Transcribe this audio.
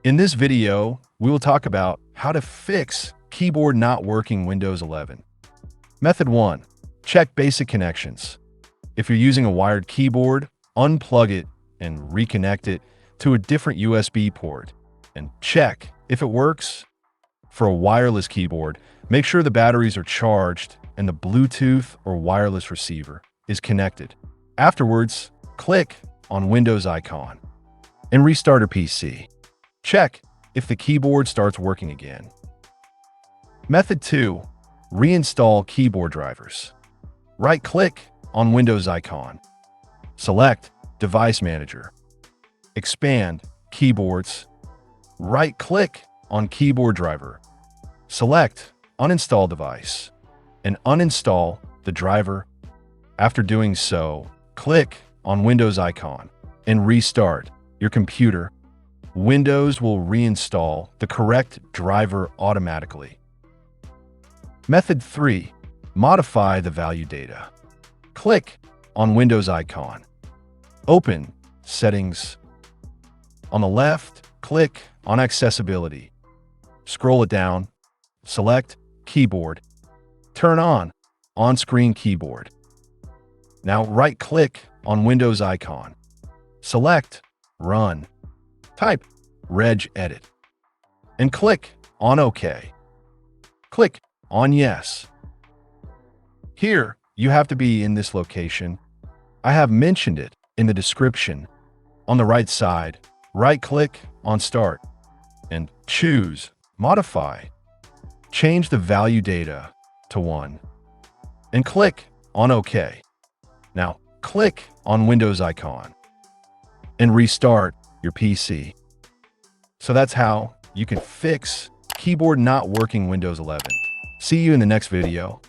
In this video, we will talk about how to fix keyboard not working Windows 11. Method 1. Check basic connections. If you're using a wired keyboard, unplug it and reconnect it to a different USB port and check if it works. For a wireless keyboard, make sure the batteries are charged and the Bluetooth or wireless receiver is connected. Afterwards, click on Windows icon and restart your PC. Check if the keyboard starts working again. Method 2. Reinstall keyboard drivers. Right-click on Windows icon. Select Device Manager. Expand Keyboards. Right-click on Keyboard Driver. Select Uninstall Device and uninstall the driver. After doing so, click on Windows icon and restart your computer. Windows will reinstall the correct driver automatically. Method 3. Modify the value data. Click on Windows icon. Open Settings. On the left, click on Accessibility. Scroll it down. Select Keyboard. Turn on-screen keyboard. Now right-click on Windows icon. Select Run. Type regedit and click on OK. Click on Yes. Here, you have to be in this location. I have mentioned it in the description. On the right side, right-click on Start and choose Modify. Change the value data to 1 and click on OK. Now, click on Windows icon and restart your PC. So that's how you can fix keyboard not working Windows 11. See you in the next video.